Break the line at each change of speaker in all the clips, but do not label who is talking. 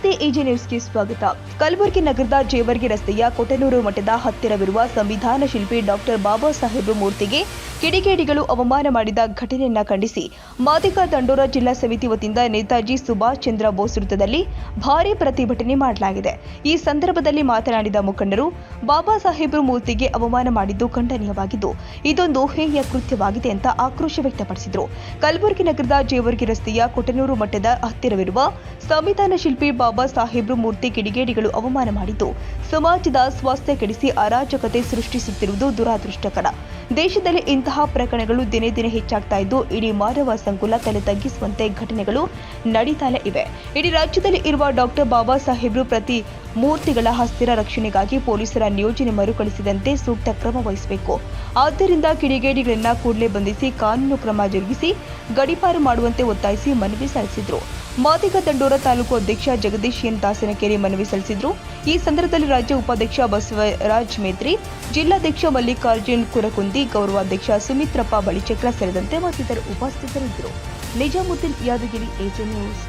ನಮಸ್ತೆ, ಎಜೆ ನ್ಯೂಸ್ಗೆ ಸ್ವಾಗತ. ಕಲಬುರಗಿ ನಗರದ ಜೇವರ್ಗಿ ರಸ್ತೆಯ ಕೊಟನೂರು ಮಠದ ಹತ್ತಿರವಿರುವ ಸಂವಿಧಾನ ಶಿಲ್ಪಿ ಡಾಕ್ಟರ್ ಬಾಬಾ ಸಾಹೇಬ್ ಮೂರ್ತಿಗೆ ಕಿಡಿಗೇಡಿಗಳು ಅವಮಾನ ಮಾಡಿದ ಘಟನೆಯನ್ನು ಖಂಡಿಸಿ ಮಾದಿಗ ದಂಡೋರ ಜಿಲ್ಲಾ ಸಮಿತಿ ವತಿಯಿಂದ ನೇತಾಜಿ ಸುಭಾಷ್ ಚಂದ್ರ ಬೋಸ್ ವೃತ್ತದಲ್ಲಿ ಭಾರೀ ಪ್ರತಿಭಟನೆ ಮಾಡಲಾಗಿದೆ. ಈ ಸಂದರ್ಭದಲ್ಲಿ ಮಾತನಾಡಿದ ಮುಖಂಡರು, ಬಾಬಾ ಸಾಹೇಬ್ ಮೂರ್ತಿಗೆ ಅವಮಾನ ಮಾಡಿದ್ದು ಖಂಡನೀಯವಾಗಿದ್ದು ಇದೊಂದು ಹೇಯ ಕೃತ್ಯವಾಗಿದೆ ಅಂತ ಆಕ್ರೋಶ ವ್ಯಕ್ತಪಡಿಸಿದರು. ಕಲಬುರಗಿ ನಗರದ ಜೇವರ್ಗಿ ರಸ್ತೆಯ ಕೊಟನೂರು ಮಠದ ಹತ್ತಿರವಿರುವ ಸಂವಿಧಾನ ಶಿಲ್ಪಿ ಬಾಬಾ ಸಾಹೇಬ್ ಮೂರ್ತಿ ಕಿಡಿಗೇಡಿಗಳು ಅವಮಾನ ಮಾಡಿದ್ದು ಸಮಾಜದ ಸ್ವಾಸ್ಥ್ಯ ಕೆಡಿಸಿ ಅರಾಜಕತೆ ಸೃಷ್ಟಿಸುತ್ತಿರುವುದು ದುರಾದೃಷ್ಟಕರ. ದೇಶದಲ್ಲಿ ಇಂತಹ ಪ್ರಕರಣಗಳು ದಿನೇ ದಿನೇ ಹೆಚ್ಚಾಗ್ತಾ ಇದ್ದು ಇಡೀ ಮಾನವ ಸಂಕುಲ ತಲೆ ತಗ್ಗಿಸುವಂತೆ ಘಟನೆಗಳು ನಡೀತಾನೆ ಇವೆ. ಇಡೀ ರಾಜ್ಯದಲ್ಲಿ ಇರುವ ಡಾಕ್ಟರ್ ಬಾಬಾ ಸಾಹೇಬ್ ಪ್ರತಿ ಮೂರ್ತಿಗಳ ಅಸ್ಥಿರ ರಕ್ಷಣೆಗಾಗಿ ಪೊಲೀಸರ ನಿಯೋಜನೆ ಮರುಕಳಿಸಿದಂತೆ ಸೂಕ್ತ ಕ್ರಮ ವಹಿಸಬೇಕು. ಆದ್ದರಿಂದ ಕಿಡಿಗೇಡಿಗಳನ್ನ ಕೂಡಲೇ ಬಂಧಿಸಿ ಕಾನೂನು ಕ್ರಮ ಜರುಗಿಸಿ ಗಡೀಪಾರು ಮಾಡುವಂತೆ ಒತ್ತಾಯಿಸಿ ಮನವಿ ಸಲ್ಲಿಸಿದರು. ಮಾದಿಗ ದಂಡೋರ ತಾಲೂಕು ಅಧ್ಯಕ್ಷ ಜಗದೀಶ್ ಎನ್ ದಾಸನಕೆರೆ ಮನವಿ ಸಲ್ಲಿಸಿದರು. ಈ ಸಂದರ್ಭದಲ್ಲಿ ರಾಜ್ಯ ಉಪಾಧ್ಯಕ್ಷ ಬಸವರಾಜ್ ಮೇತ್ರಿ, ಜಿಲ್ಲಾಧ್ಯಕ್ಷ ಮಲ್ಲಿಕಾರ್ಜುನ್ ಕುರಕುಂದಿ, ಗೌರವಾಧ್ಯಕ್ಷ ಸುಮಿತ್ರಪ್ಪ ಬಳಿಚಕ್ರ ಸೇರಿದಂತೆ ಮತ್ತಿತರರು ಉಪಸ್ಥಿತರಿದ್ದರು. Nizamuddin Yadgir, AJ news.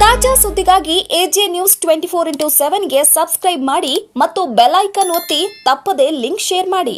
ತಾಜಾ ಸುದ್ದಿಗಾಗಿ ಎಜೆ ನ್ಯೂಸ್ 24x7 ಗೆ ಸಬ್ಸ್ಕ್ರೈಬ್ ಮಾಡಿ ಮತ್ತು ಬೆಲ್ ಐಕಾನ್ ಒತ್ತಿ ತಪ್ಪದೇ ಲಿಂಕ್ ಶೇರ್ ಮಾಡಿ.